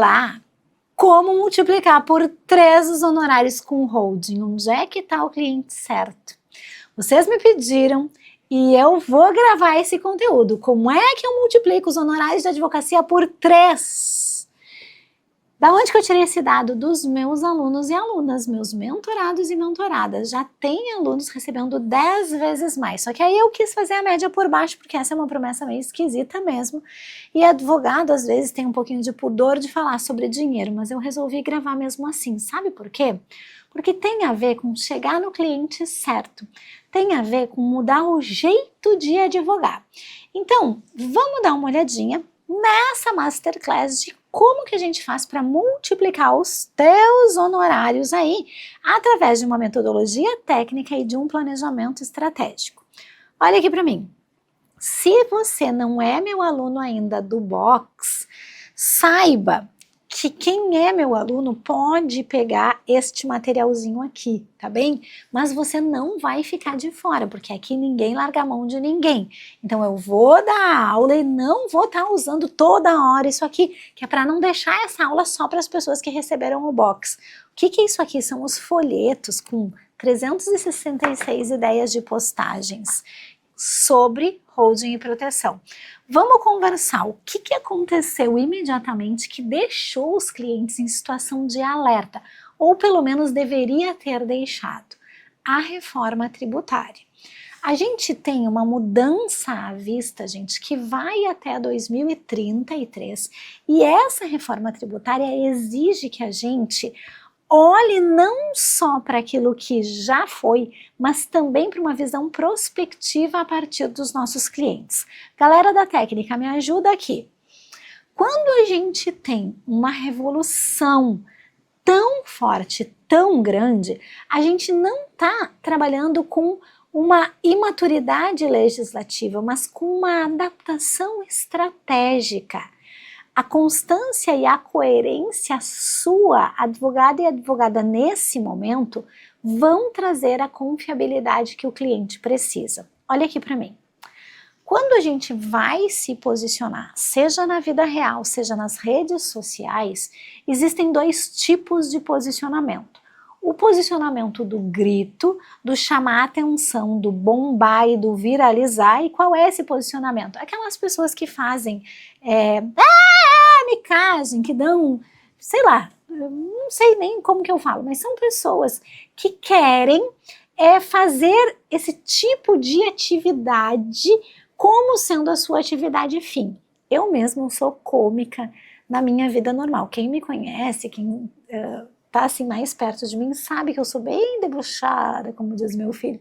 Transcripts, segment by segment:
lá como multiplicar por 3 os honorários com holding. Onde é que está o cliente certo? Vocês me pediram e eu vou gravar esse conteúdo. Como é que eu multiplico os honorários de advocacia por 3? Da onde que eu tirei esse dado? Dos meus alunos e alunas, meus mentorados e mentoradas. Já tem alunos recebendo 10 vezes mais. Só que aí eu quis fazer a média por baixo, porque essa é uma promessa meio esquisita mesmo. E advogado, às vezes, tem um pouquinho de pudor de falar sobre dinheiro, mas eu resolvi gravar mesmo assim. Sabe por quê? Porque tem a ver com chegar no cliente certo. Tem a ver com mudar o jeito de advogar. Então, vamos dar uma olhadinha nessa masterclass de como que a gente faz para multiplicar os teus honorários aí através de uma metodologia técnica e de um planejamento estratégico. Olha aqui para mim. Se você não é meu aluno ainda do Box, saiba que quem é meu aluno pode pegar este materialzinho aqui, tá bem? Mas você não vai ficar de fora, porque aqui ninguém larga a mão de ninguém. Então eu vou dar aula e não vou estar usando toda hora isso aqui, que é para não deixar essa aula só para as pessoas que receberam o Box. O que é isso aqui? São os folhetos com 366 ideias de postagens sobre holding e proteção. Vamos conversar o que aconteceu imediatamente que deixou os clientes em situação de alerta, ou pelo menos deveria ter deixado. A reforma tributária. A gente tem uma mudança à vista, gente, que vai até 2033, e essa reforma tributária exige que a gente olhe não só para aquilo que já foi, mas também para uma visão prospectiva a partir dos nossos clientes. Galera da técnica, me ajuda aqui. Quando a gente tem uma revolução tão forte, tão grande, a gente não está trabalhando com uma imaturidade legislativa, mas com uma adaptação estratégica. A constância e a coerência sua, advogada e advogada nesse momento, vão trazer a confiabilidade que o cliente precisa. Olha aqui para mim. Quando a gente vai se posicionar, seja na vida real, seja nas redes sociais, existem 2 tipos de posicionamento. O posicionamento do grito, do chamar atenção, do bombar e do viralizar. E qual é esse posicionamento? Aquelas pessoas que fazem micagem, que dão, sei lá, não sei nem como que eu falo, mas são pessoas que querem fazer esse tipo de atividade como sendo a sua atividade fim. Eu mesma sou cômica na minha vida normal. Quem me conhece, quem tá assim mais perto de mim, sabe que eu sou bem debochada, como diz meu filho.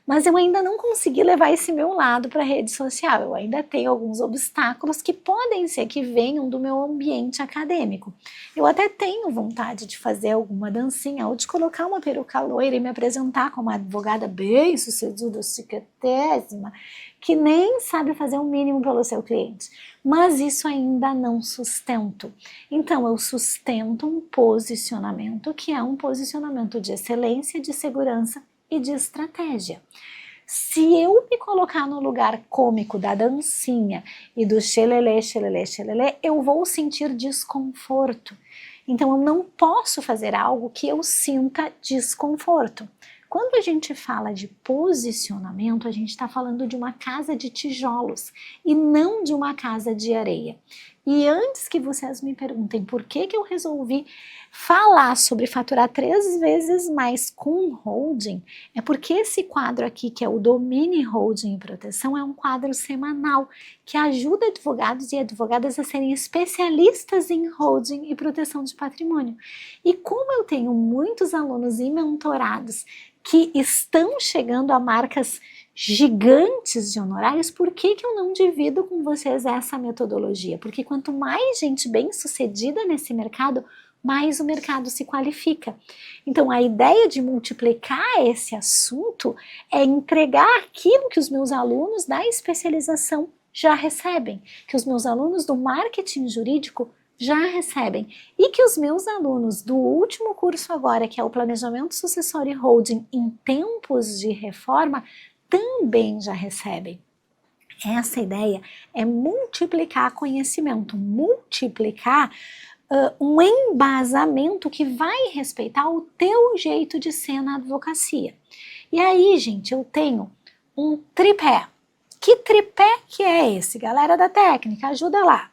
Mas eu ainda não consegui levar esse meu lado para a rede social. Eu ainda tenho alguns obstáculos que podem ser que venham do meu ambiente acadêmico. Eu até tenho vontade de fazer alguma dancinha ou de colocar uma peruca loira e me apresentar como uma advogada bem sucedida, chiquetésima, que nem sabe fazer o mínimo pelo seu cliente. Mas isso ainda não sustento. Então eu sustento um posicionamento que é um posicionamento de excelência, de segurança e de estratégia. Se eu me colocar no lugar cômico da dancinha e do xelelê, xelelê, xelelê, eu vou sentir desconforto. Então eu não posso fazer algo que eu sinta desconforto. Quando a gente fala de posicionamento, a gente está falando de uma casa de tijolos e não de uma casa de areia. E antes que vocês me perguntem por que eu resolvi falar sobre faturar 3 vezes mais com holding, é porque esse quadro aqui, que é o Domine Holding e Proteção, é um quadro semanal que ajuda advogados e advogadas a serem especialistas em holding e proteção de patrimônio. E como eu tenho muitos alunos e mentorados que estão chegando a marcas gigantes de honorários, por que eu não divido com vocês essa metodologia? Porque quanto mais gente bem-sucedida nesse mercado, mais o mercado se qualifica. Então a ideia de multiplicar esse assunto é entregar aquilo que os meus alunos da especialização já recebem, que os meus alunos do marketing jurídico já recebem e que os meus alunos do último curso agora, que é o Planejamento Sucessório e Holding em Tempos de Reforma, também já recebem. Essa ideia é multiplicar conhecimento, multiplicar um embasamento que vai respeitar o teu jeito de ser na advocacia. E aí, gente, eu tenho um tripé. Que tripé que é esse? Galera da técnica, ajuda lá.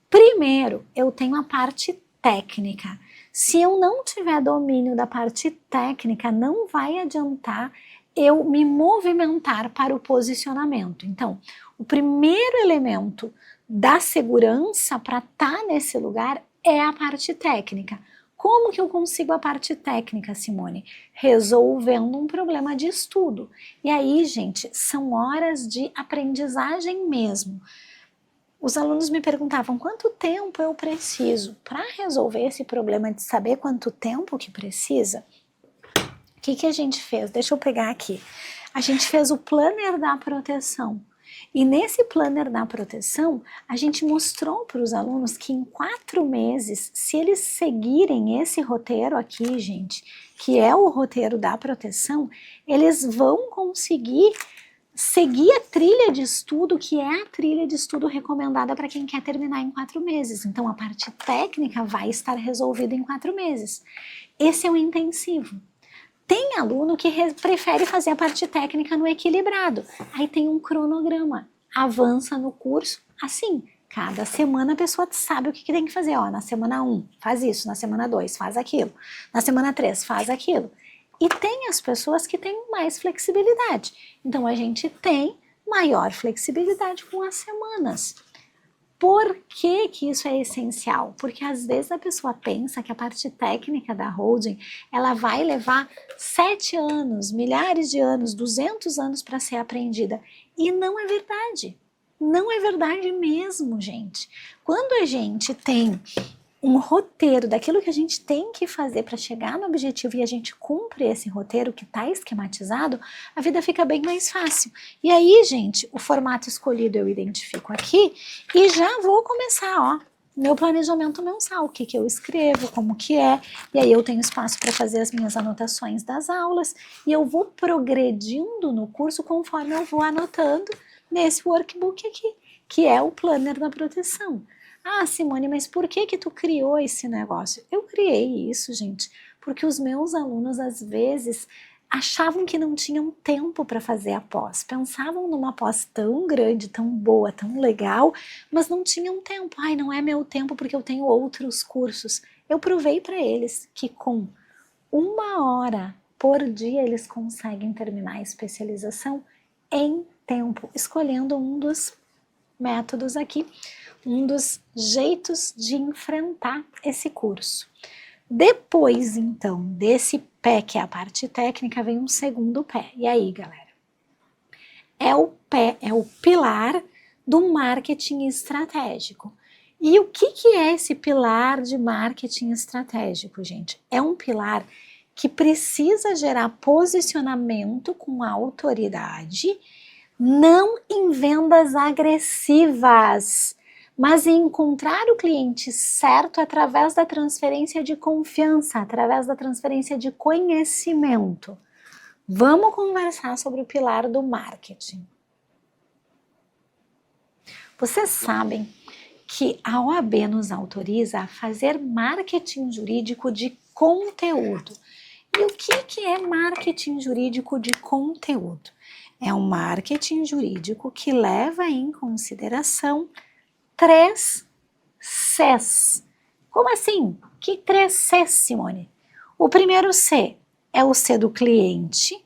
Primeiro, eu tenho a parte técnica. Se eu não tiver domínio da parte técnica, não vai adiantar eu me movimentar para o posicionamento. Então, o primeiro elemento da segurança para estar nesse lugar é a parte técnica. Como que eu consigo a parte técnica, Simone? Resolvendo um problema de estudo. E aí, gente, são horas de aprendizagem mesmo. Os alunos me perguntavam quanto tempo eu preciso para resolver esse problema de saber quanto tempo que precisa. O que a gente fez? Deixa eu pegar aqui. A gente fez o planner da proteção. E nesse planner da proteção, a gente mostrou para os alunos que em 4 meses, se eles seguirem esse roteiro aqui, gente, que é o roteiro da proteção, eles vão conseguir seguir a trilha de estudo, que é a trilha de estudo recomendada para quem quer terminar em 4 meses. Então, a parte técnica vai estar resolvida em 4 meses. Esse é o intensivo. Tem aluno que prefere fazer a parte técnica no equilibrado. Aí tem um cronograma. Avança no curso assim. Cada semana a pessoa sabe o que tem que fazer. Ó, na semana 1, faz isso. Na semana 2, faz aquilo. Na semana 3, faz aquilo. E tem as pessoas que têm mais flexibilidade. Então, a gente tem maior flexibilidade com as semanas. Por que que isso é essencial? Porque às vezes a pessoa pensa que a parte técnica da holding, ela vai levar 7 anos, milhares de anos, 200 anos para ser aprendida. E não é verdade. Não é verdade mesmo, gente. Quando a gente tem um roteiro daquilo que a gente tem que fazer para chegar no objetivo e a gente cumpre esse roteiro que está esquematizado, a vida fica bem mais fácil. E aí, gente, o formato escolhido eu identifico aqui e já vou começar, ó, meu planejamento mensal, o que que eu escrevo, como que é, e aí eu tenho espaço para fazer as minhas anotações das aulas e eu vou progredindo no curso conforme eu vou anotando nesse workbook aqui, que é o planner da proteção. Ah, Simone, mas por que que tu criou esse negócio? Eu criei isso, gente, porque os meus alunos, às vezes, achavam que não tinham tempo para fazer a pós. Pensavam numa pós tão grande, tão boa, tão legal, mas não tinham tempo. Ai, não é meu tempo porque eu tenho outros cursos. Eu provei para eles que com 1 hora por dia eles conseguem terminar a especialização em tempo, escolhendo um dos métodos aqui, um dos jeitos de enfrentar esse curso. Depois, então, desse pé, que é a parte técnica, vem um segundo pé. E aí, galera? É o pé, é o pilar do marketing estratégico. E o que é esse pilar de marketing estratégico, gente? É um pilar que precisa gerar posicionamento com autoridade, não em vendas agressivas, mas em encontrar o cliente certo através da transferência de confiança, através da transferência de conhecimento. Vamos conversar sobre o pilar do marketing. Vocês sabem que a OAB nos autoriza a fazer marketing jurídico de conteúdo. E o que é marketing jurídico de conteúdo? É um marketing jurídico que leva em consideração 3 Cs. Como assim? Que 3 Cs, Simone? O primeiro C é o C do cliente.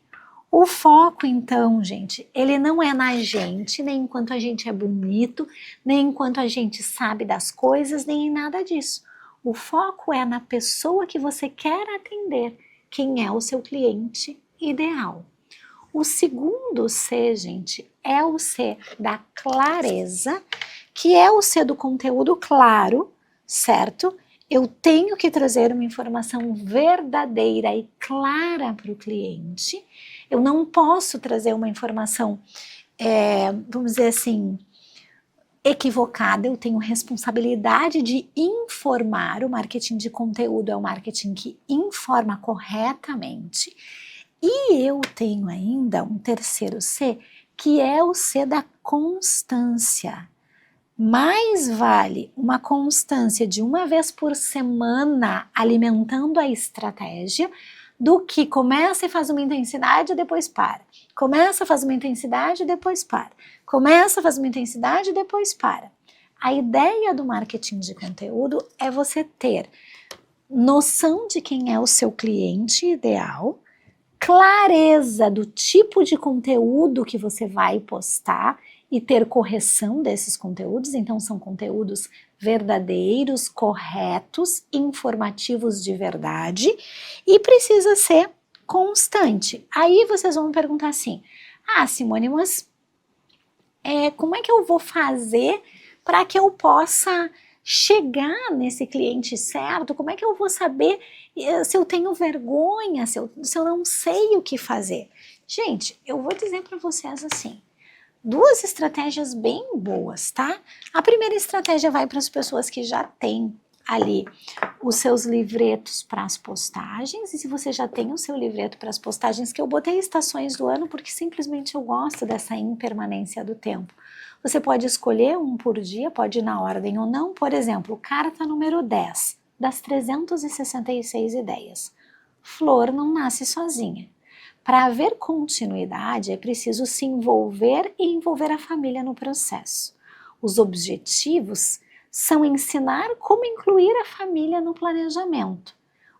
O foco, então, gente, ele não é na gente, nem enquanto a gente é bonito, nem enquanto a gente sabe das coisas, nem em nada disso. O foco é na pessoa que você quer atender, quem é o seu cliente ideal. O segundo C, gente, é o C da clareza, que é o C do conteúdo claro, certo? Eu tenho que trazer uma informação verdadeira e clara para o cliente. Eu não posso trazer uma informação, vamos dizer assim, equivocada. Eu tenho responsabilidade de informar. O marketing de conteúdo é o marketing que informa corretamente. E eu tenho ainda um terceiro C, que é o C da constância. Mais vale uma constância de uma vez por semana alimentando a estratégia do que começa e faz uma intensidade e depois para. Começa, faz uma intensidade e depois para. Começa, faz uma intensidade e depois para. A ideia do marketing de conteúdo é você ter noção de quem é o seu cliente ideal, clareza do tipo de conteúdo que você vai postar e ter correção desses conteúdos. Então são conteúdos verdadeiros, corretos, informativos de verdade e precisa ser constante. Aí vocês vão me perguntar assim: ah, Simone, mas como é que eu vou fazer para que eu possa chegar nesse cliente certo? Como é que eu vou saber se eu tenho vergonha, se eu não sei o que fazer? Gente, eu vou dizer para vocês assim, duas estratégias bem boas, tá? A primeira estratégia vai para as pessoas que já têm ali os seus livretos para as postagens, e se você já tem o seu livreto para as postagens, que eu botei estações do ano porque simplesmente eu gosto dessa impermanência do tempo. Você pode escolher um por dia, pode ir na ordem ou não. Por exemplo, carta número 10 das 366 ideias. Flor não nasce sozinha. Para haver continuidade, é preciso se envolver e envolver a família no processo. Os objetivos são ensinar como incluir a família no planejamento.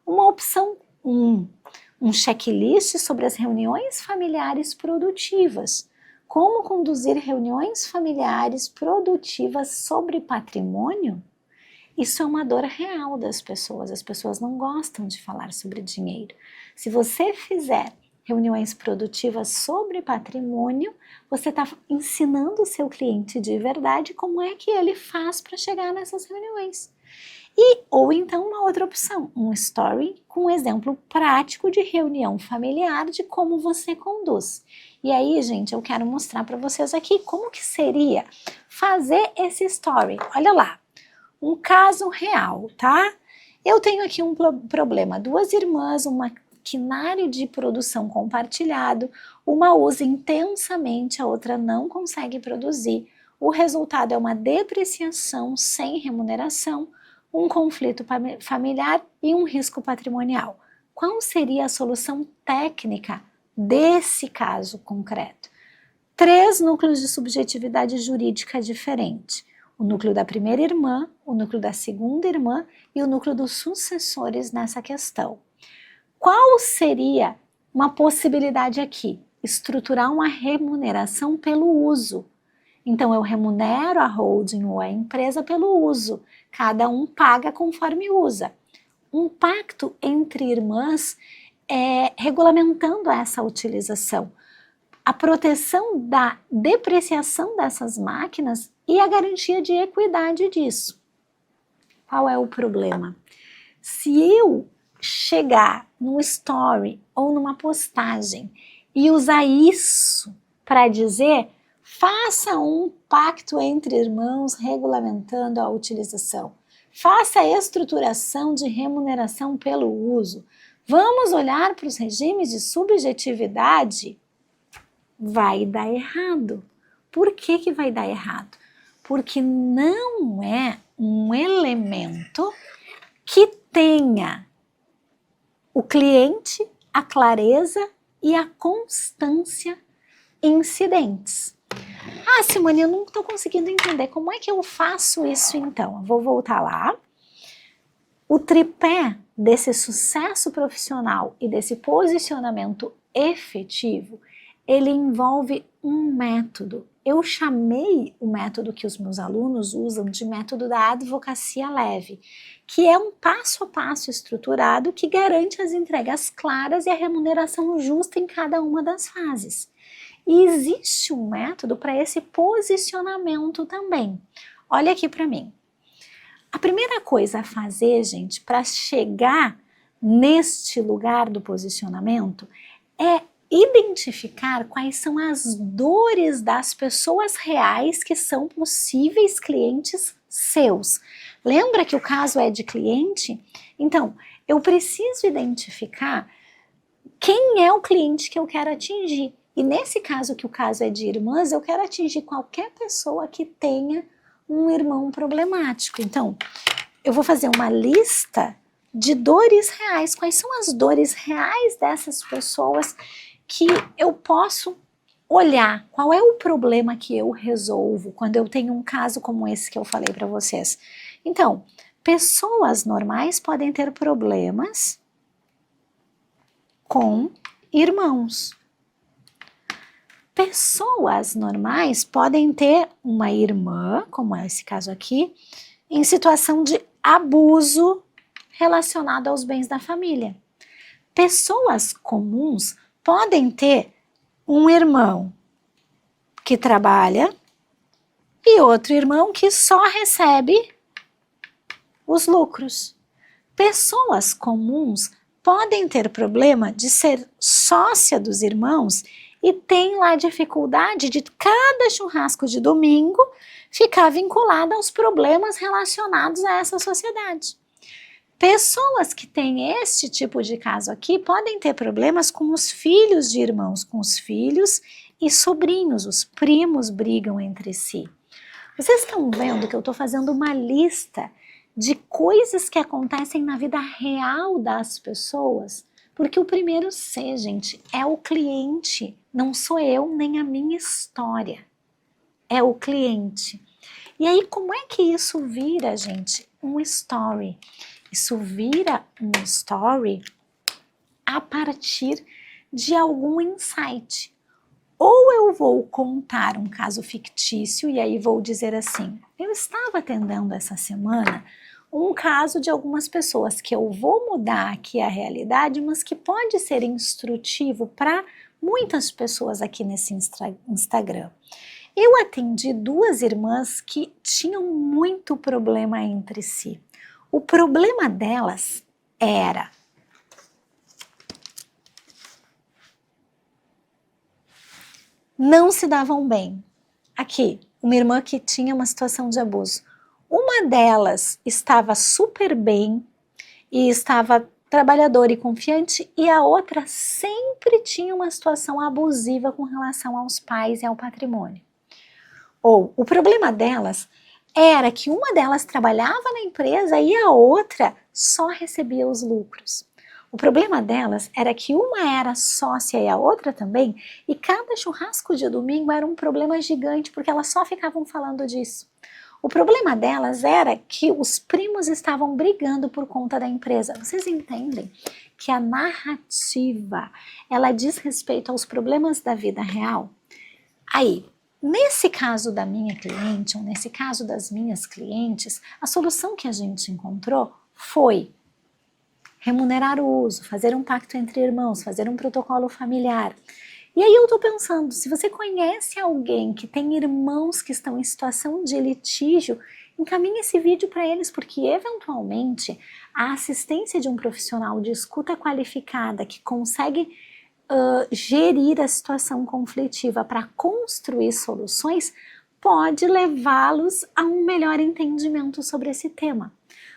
Uma opção 1, um checklist sobre as reuniões familiares produtivas. Como conduzir reuniões familiares produtivas sobre patrimônio? Isso é uma dor real das pessoas. As pessoas não gostam de falar sobre dinheiro. Se você fizer reuniões produtivas sobre patrimônio, você está ensinando o seu cliente de verdade como é que ele faz para chegar nessas reuniões. Ou então uma outra opção, um story com um exemplo prático de reunião familiar de como você conduz. E aí, gente, eu quero mostrar para vocês aqui como que seria fazer esse story. Olha lá, um caso real, tá? Eu tenho aqui um problema, duas irmãs, um maquinário de produção compartilhado, uma usa intensamente, a outra não consegue produzir. O resultado é uma depreciação sem remuneração, um conflito familiar e um risco patrimonial. Qual seria a solução técnica desse caso concreto? 3 núcleos de subjetividade jurídica diferente. O núcleo da primeira irmã, o núcleo da segunda irmã e o núcleo dos sucessores nessa questão. Qual seria uma possibilidade aqui? Estruturar uma remuneração pelo uso. Então, eu remunero a holding ou a empresa pelo uso. Cada um paga conforme usa. Um pacto entre irmãs regulamentando essa utilização. A proteção da depreciação dessas máquinas e a garantia de equidade disso. Qual é o problema? Se eu chegar num story ou numa postagem e usar isso para dizer: faça um pacto entre irmãos regulamentando a utilização, faça a estruturação de remuneração pelo uso, vamos olhar para os regimes de subjetividade, vai dar errado. Por que que vai dar errado? Porque não é um elemento que tenha o cliente, a clareza e a constância incidentes. Ah, Simone, eu não estou conseguindo entender. Como é que eu faço isso então? Eu vou voltar lá. O tripé desse sucesso profissional e desse posicionamento efetivo, ele envolve um método. Eu chamei o método que os meus alunos usam de método da advocacia leve, que é um passo a passo estruturado que garante as entregas claras e a remuneração justa em cada uma das fases. E existe um método para esse posicionamento também. Olha aqui para mim. A primeira coisa a fazer, gente, para chegar neste lugar do posicionamento é identificar quais são as dores das pessoas reais que são possíveis clientes seus. Lembra que o caso é de cliente? Então, eu preciso identificar quem é o cliente que eu quero atingir. E nesse caso, que o caso é de irmãs, eu quero atingir qualquer pessoa que tenha um irmão problemático. Então, eu vou fazer uma lista de dores reais. Quais são as dores reais dessas pessoas que eu posso olhar? Qual é o problema que eu resolvo quando eu tenho um caso como esse que eu falei para vocês? Então, pessoas normais podem ter problemas com irmãos. Pessoas normais podem ter uma irmã, como é esse caso aqui, em situação de abuso relacionado aos bens da família. Pessoas comuns podem ter um irmão que trabalha e outro irmão que só recebe os lucros. Pessoas comuns podem ter problema de ser sócia dos irmãos e tem lá dificuldade de cada churrasco de domingo ficar vinculada aos problemas relacionados a essa sociedade. Pessoas que têm este tipo de caso aqui podem ter problemas com os filhos de irmãos, com os filhos e sobrinhos, os primos brigam entre si. Vocês estão vendo que eu estou fazendo uma lista de coisas que acontecem na vida real das pessoas? Porque o primeiro C, gente, é o cliente, não sou eu nem a minha história, é o cliente. E aí, como é que isso vira, gente, um story? Isso vira um story a partir de algum insight. Ou eu vou contar um caso fictício e aí vou dizer assim, eu estava atendendo essa semana um caso de algumas pessoas que eu vou mudar aqui a realidade, mas que pode ser instrutivo para muitas pessoas aqui nesse Instagram. Eu atendi duas irmãs que tinham muito problema entre si. O problema delas era não se davam bem. Aqui, uma irmã que tinha uma situação de abuso. Uma delas estava super bem e estava trabalhadora e confiante, e a outra sempre tinha uma situação abusiva com relação aos pais e ao patrimônio. Ou o problema delas era que uma delas trabalhava na empresa e a outra só recebia os lucros. O problema delas era que uma era sócia e a outra também, e cada churrasco de domingo era um problema gigante, porque elas só ficavam falando disso. O problema delas era que os primos estavam brigando por conta da empresa. Vocês entendem que a narrativa, ela diz respeito aos problemas da vida real? Aí, nesse caso da minha cliente, ou nesse caso das minhas clientes, a solução que a gente encontrou foi remunerar o uso, fazer um pacto entre irmãos, fazer um protocolo familiar. E aí eu tô pensando, se você conhece alguém que tem irmãos que estão em situação de litígio, encaminhe esse vídeo para eles, porque eventualmente a assistência de um profissional de escuta qualificada que consegue gerir a situação conflitiva para construir soluções pode levá-los a um melhor entendimento sobre esse tema.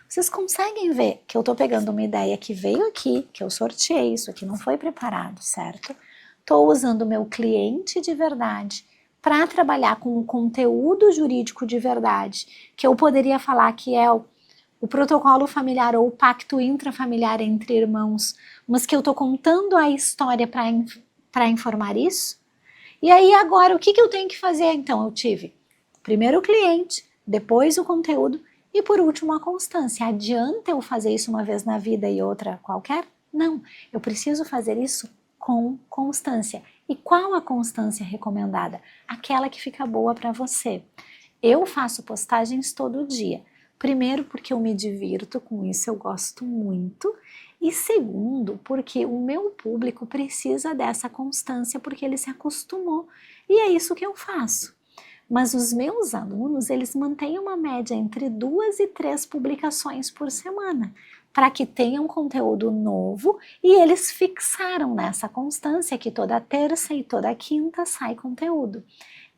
Vocês conseguem ver que eu estou pegando uma ideia que veio aqui, que eu sorteei, isso aqui não foi preparado, certo? Estou usando o meu cliente de verdade para trabalhar com um conteúdo jurídico de verdade, que eu poderia falar que é o protocolo familiar ou o pacto intrafamiliar entre irmãos, mas que eu estou contando a história para informar isso. E aí agora, o que eu tenho que fazer? Então, eu tive primeiro o cliente, depois o conteúdo e por último a constância. Adianta eu fazer isso uma vez na vida e outra qualquer? Não, eu preciso fazer isso com constância. E qual a constância recomendada? Aquela que fica boa para você. Eu faço postagens todo dia. Primeiro, porque eu me divirto com isso, eu gosto muito. E segundo, porque o meu público precisa dessa constância, porque ele se acostumou. E é isso que eu faço. Mas os meus alunos, eles mantêm uma média entre 2 e 3 publicações por semana, para que tenham conteúdo novo, e eles fixaram nessa constância que toda terça e toda quinta sai conteúdo.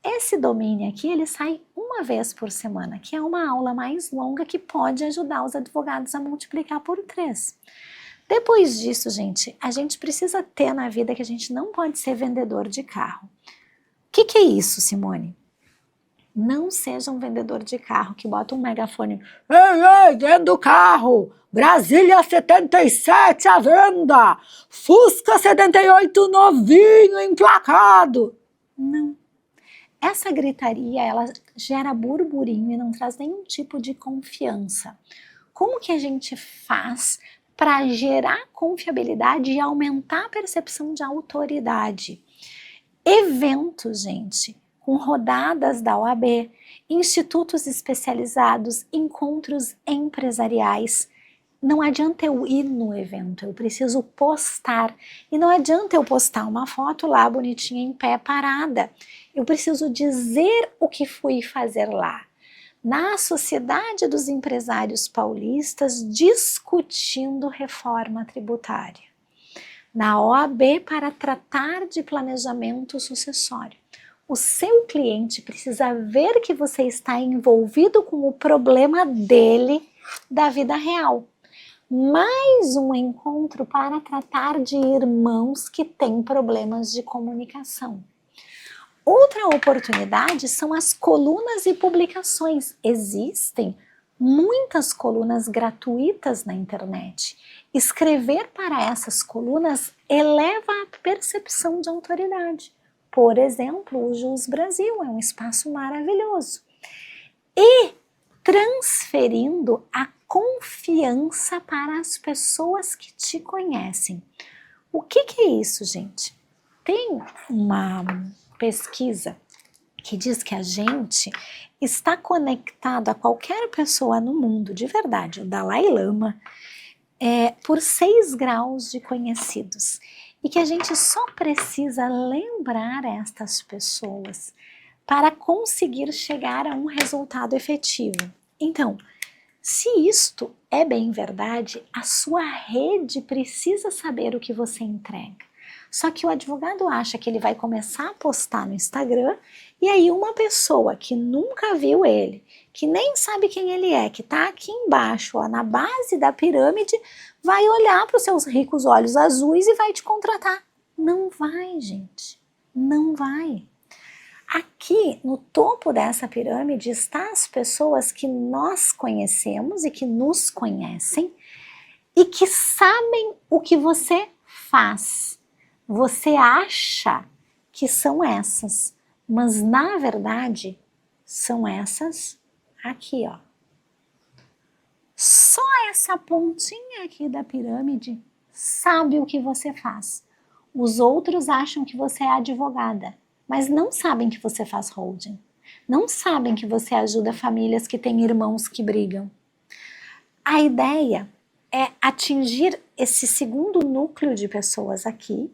Esse domínio aqui, ele sai uma vez por semana, que é uma aula mais longa que pode ajudar os advogados a multiplicar por 3. Depois disso, gente, a gente precisa ter na vida que a gente não pode ser vendedor de carro. O que é isso, Simone? Não seja um vendedor de carro que bota um megafone. Ei, ei, dentro do carro! Brasília 77 à venda! Fusca 78 novinho, emplacado! Não. Essa gritaria, ela gera burburinho e não traz nenhum tipo de confiança. Como que a gente faz para gerar confiabilidade e aumentar a percepção de autoridade? Eventos, gente, com rodadas da OAB, institutos especializados, encontros empresariais. Não adianta eu ir no evento, eu preciso postar. E não adianta eu postar uma foto lá bonitinha em pé parada. Eu preciso dizer o que fui fazer lá. Na Sociedade dos Empresários Paulistas, discutindo reforma tributária. Na OAB, para tratar de planejamento sucessório. O seu cliente precisa ver que você está envolvido com o problema dele da vida real. Mais um encontro para tratar de irmãos que têm problemas de comunicação. Outra oportunidade são as colunas e publicações. Existem muitas colunas gratuitas na internet. Escrever para essas colunas eleva a percepção de autoridade. Por exemplo, o Jus Brasil é um espaço maravilhoso. E transferindo a confiança para as pessoas que te conhecem. O que é isso, gente? Tem uma pesquisa que diz que a gente está conectado a qualquer pessoa no mundo, de verdade, o Dalai Lama, por 6 graus de conhecidos. E que a gente só precisa lembrar estas pessoas para conseguir chegar a um resultado efetivo. Então, se isto é bem verdade, a sua rede precisa saber o que você entrega. Só que o advogado acha que ele vai começar a postar no Instagram e aí uma pessoa que nunca viu ele, que nem sabe quem ele é, que está aqui embaixo, ó, na base da pirâmide, vai olhar para os seus ricos olhos azuis e vai te contratar. Não vai, gente. Não vai. Aqui, no topo dessa pirâmide, estão as pessoas que nós conhecemos e que nos conhecem e que sabem o que você faz. Você acha que são essas, mas na verdade são essas aqui, ó. Só essa pontinha aqui da pirâmide sabe o que você faz. Os outros acham que você é advogada, mas não sabem que você faz holding. Não sabem que você ajuda famílias que têm irmãos que brigam. A ideia é atingir esse segundo núcleo de pessoas aqui,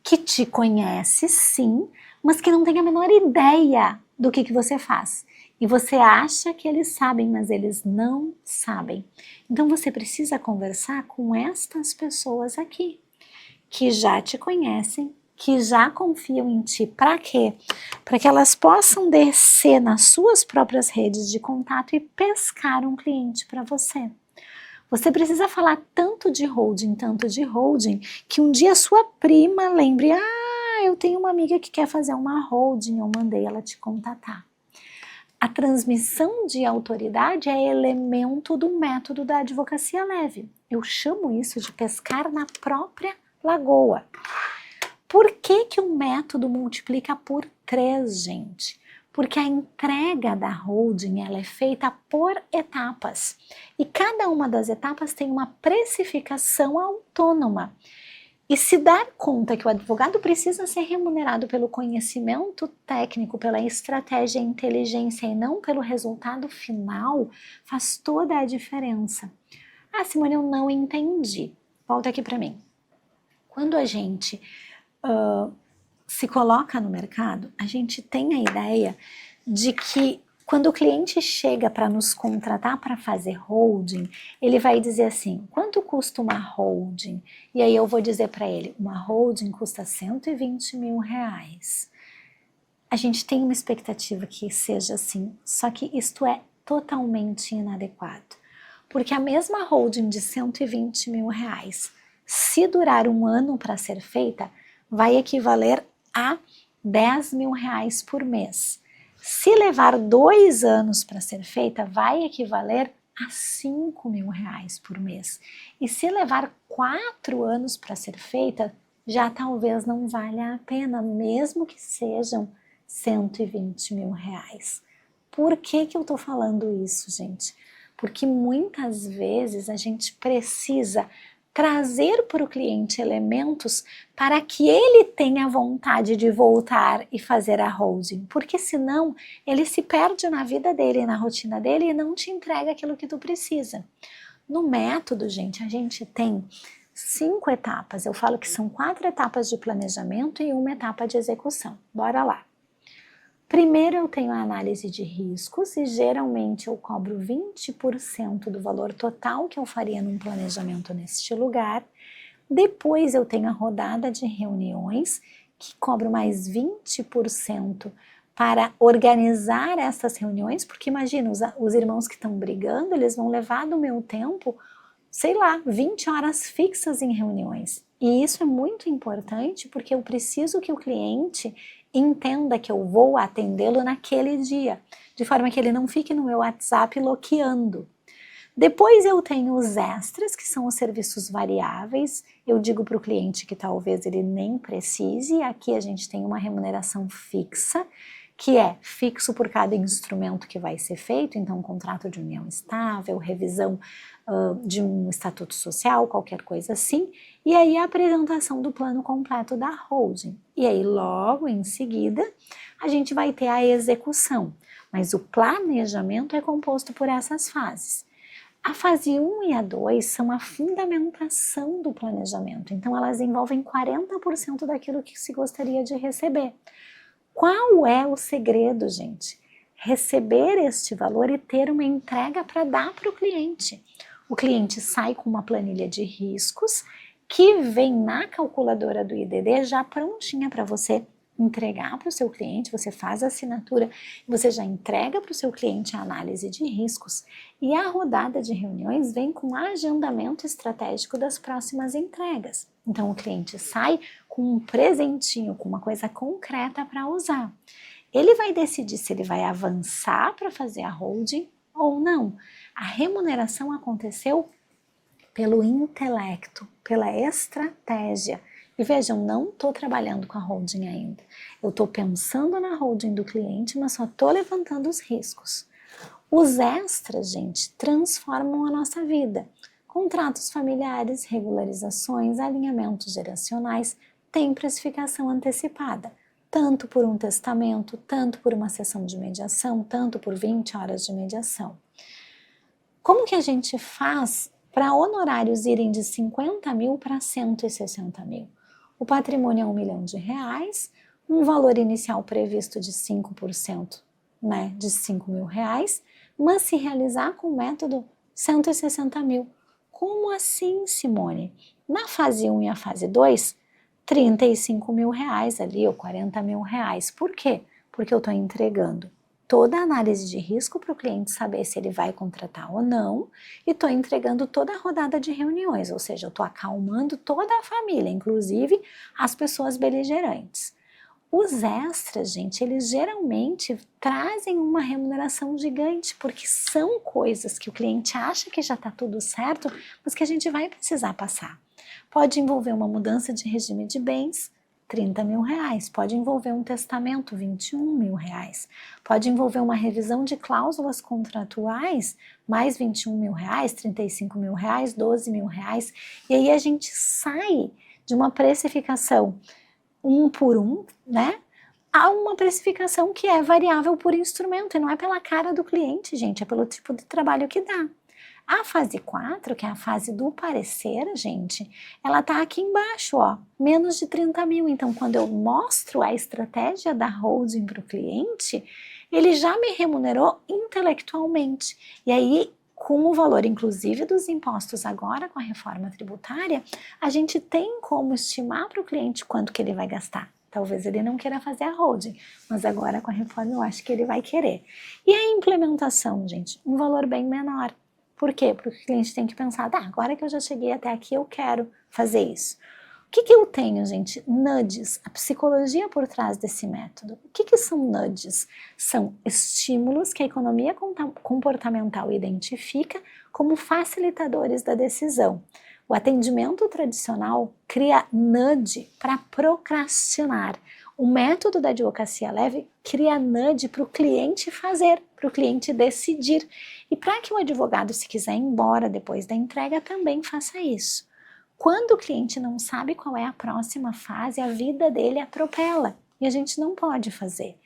que te conhece sim, mas que não tem a menor ideia do que você faz. E você acha que eles sabem, mas eles não sabem. Então você precisa conversar com estas pessoas aqui, que já te conhecem, que já confiam em ti. Para quê? Para que elas possam descer nas suas próprias redes de contato e pescar um cliente para você. Você precisa falar tanto de holding, que um dia sua prima lembre, eu tenho uma amiga que quer fazer uma holding, eu mandei ela te contatar. A transmissão de autoridade é elemento do método da advocacia leve. Eu chamo isso de pescar na própria lagoa. Por que que o método multiplica por 3, gente? Porque a entrega da holding ela é feita por etapas e cada uma das etapas tem uma precificação autônoma. E se dar conta que o advogado precisa ser remunerado pelo conhecimento técnico, pela estratégia e inteligência e não pelo resultado final, faz toda a diferença. Simone, eu não entendi. Volta aqui para mim. Quando a gente se coloca no mercado, a gente tem a ideia de que quando o cliente chega para nos contratar para fazer holding, ele vai dizer assim, quanto custa uma holding? E aí eu vou dizer para ele, uma holding custa R$120 mil. A gente tem uma expectativa que seja assim, só que isto é totalmente inadequado. Porque a mesma holding de R$120 mil, se durar 1 ano para ser feita, vai equivaler a R$10 mil por mês. Se levar 2 anos para ser feita, vai equivaler a R$ 5.000 por mês. E se levar 4 anos para ser feita, já talvez não valha a pena, mesmo que sejam R$ 120.000. Por que que eu tô falando isso, gente? Porque muitas vezes a gente precisa trazer para o cliente elementos para que ele tenha vontade de voltar e fazer a holding, porque senão ele se perde na vida dele, na rotina dele e não te entrega aquilo que tu precisa. No método, gente, a gente tem 5 etapas. Eu falo que são 4 etapas de planejamento e 1 etapa de execução. Bora lá. Primeiro eu tenho a análise de riscos e geralmente eu cobro 20% do valor total que eu faria num planejamento neste lugar. Depois eu tenho a rodada de reuniões, que cobro mais 20% para organizar essas reuniões, porque imagina, os irmãos que estão brigando, eles vão levar do meu tempo, sei lá, 20 horas fixas em reuniões. E isso é muito importante porque eu preciso que o cliente entenda que eu vou atendê-lo naquele dia, de forma que ele não fique no meu WhatsApp loqueando. Depois eu tenho os extras, que são os serviços variáveis. Eu digo para o cliente que talvez ele nem precise. Aqui a gente tem uma remuneração fixa, que é fixo por cada instrumento que vai ser feito, então contrato de união estável, revisão de um estatuto social, qualquer coisa assim, e aí a apresentação do plano completo da holding. E aí logo em seguida a gente vai ter a execução, mas o planejamento é composto por essas fases. A fase 1 e a 2 são a fundamentação do planejamento, então elas envolvem 40% daquilo que se gostaria de receber. Qual é o segredo, gente? Receber este valor e ter uma entrega para dar para o cliente. O cliente sai com uma planilha de riscos que vem na calculadora do IDD já prontinha para você entregar para o seu cliente, você faz a assinatura, você já entrega para o seu cliente a análise de riscos e a rodada de reuniões vem com agendamento estratégico das próximas entregas. Então o cliente sai com um presentinho, com uma coisa concreta para usar. Ele vai decidir se ele vai avançar para fazer a holding ou não. A remuneração aconteceu pelo intelecto, pela estratégia. E vejam, não estou trabalhando com a holding ainda. Eu estou pensando na holding do cliente, mas só estou levantando os riscos. Os extras, gente, transformam a nossa vida. Contratos familiares, regularizações, alinhamentos geracionais têm precificação antecipada. Tanto por um testamento, tanto por uma sessão de mediação, tanto por 20 horas de mediação. Como que a gente faz para honorários irem de 50 mil para 160 mil? O patrimônio é R$1 milhão, um valor inicial previsto de 5%, né, de R$5.000, mas se realizar com o método 160 mil. Como assim, Simone? Na fase 1 e a fase 2, R$35.000 ali, ou R$40.000. Por quê? Porque eu estou entregando toda a análise de risco para o cliente saber se ele vai contratar ou não, e estou entregando toda a rodada de reuniões, ou seja, eu estou acalmando toda a família, inclusive as pessoas beligerantes. Os extras, gente, eles geralmente trazem uma remuneração gigante, porque são coisas que o cliente acha que já está tudo certo, mas que a gente vai precisar passar. Pode envolver uma mudança de regime de bens, R$30.000, pode envolver um testamento, R$21.000, pode envolver uma revisão de cláusulas contratuais, mais R$21.000, R$35.000, R$12.000, e aí a gente sai de uma precificação 1 por 1, né, a uma precificação que é variável por instrumento, e não é pela cara do cliente, gente, é pelo tipo de trabalho que dá. A fase 4, que é a fase do parecer, gente, ela tá aqui embaixo, ó, menos de 30 mil. Então, quando eu mostro a estratégia da holding para o cliente, ele já me remunerou intelectualmente. E aí, com o valor, inclusive, dos impostos agora, com a reforma tributária, a gente tem como estimar para o cliente quanto que ele vai gastar. Talvez ele não queira fazer a holding, mas agora com a reforma eu acho que ele vai querer. E a implementação, gente, um valor bem menor. Por quê? Porque o cliente tem que pensar, tá, agora que eu já cheguei até aqui, eu quero fazer isso. que eu tenho, gente? Nudges, a psicologia por trás desse método. O que são nudges? São estímulos que a economia comportamental identifica como facilitadores da decisão. O atendimento tradicional cria nudge para procrastinar. O método da advocacia leve cria nudge para o cliente fazer, para o cliente decidir. E para que o advogado, se quiser ir embora depois da entrega, também faça isso. Quando o cliente não sabe qual é a próxima fase, a vida dele atropela. E a gente não pode fazer.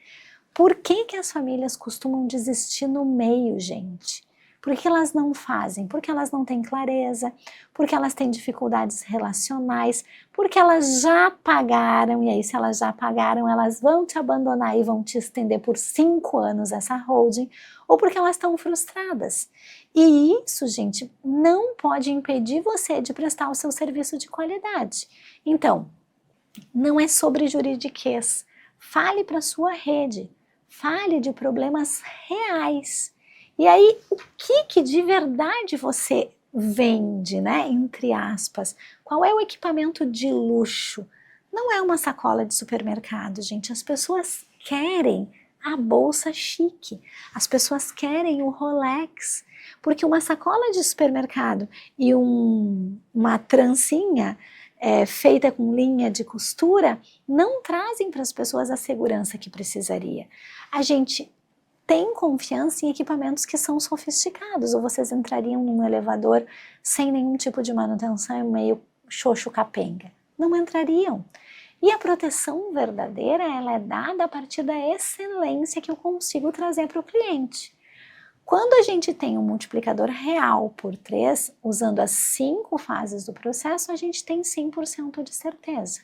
Por que as famílias costumam desistir no meio, gente? Por que elas não fazem? Porque elas não têm clareza, porque elas têm dificuldades relacionais, porque elas já pagaram, e aí se elas já pagaram, elas vão te abandonar e vão te estender por 5 anos essa holding, ou porque elas estão frustradas. E isso, gente, não pode impedir você de prestar o seu serviço de qualidade. Então, não é sobre juridiquês. Fale para a sua rede, fale de problemas reais. E aí, o que de verdade você vende, né? Entre aspas. Qual é o equipamento de luxo? Não é uma sacola de supermercado, gente. As pessoas querem a bolsa chique. As pessoas querem o Rolex. Porque uma sacola de supermercado e uma trancinha feita com linha de costura não trazem para as pessoas a segurança que precisaria. A gente tem confiança em equipamentos que são sofisticados, ou vocês entrariam num elevador sem nenhum tipo de manutenção, meio xoxo capenga? Não entrariam. E a proteção verdadeira, ela é dada a partir da excelência que eu consigo trazer para o cliente. Quando a gente tem um multiplicador real por 3, usando as 5 fases do processo, a gente tem 100% de certeza.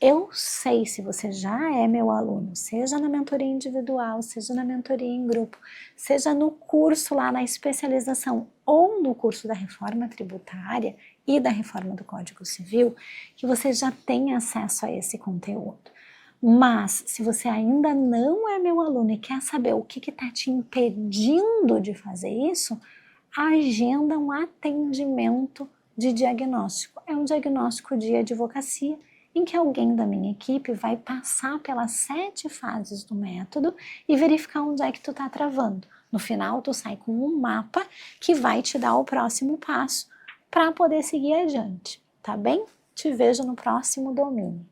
Eu sei, se você já é meu aluno, seja na mentoria individual, seja na mentoria em grupo, seja no curso lá na especialização ou no curso da reforma tributária e da reforma do Código Civil, que você já tem acesso a esse conteúdo. Mas, se você ainda não é meu aluno e quer saber o que está te impedindo de fazer isso, agenda um atendimento de diagnóstico. É um diagnóstico de advocacia, em que alguém da minha equipe vai passar pelas 7 fases do método e verificar onde é que tu tá travando. No final, tu sai com um mapa que vai te dar o próximo passo para poder seguir adiante, tá bem? Te vejo no próximo domingo.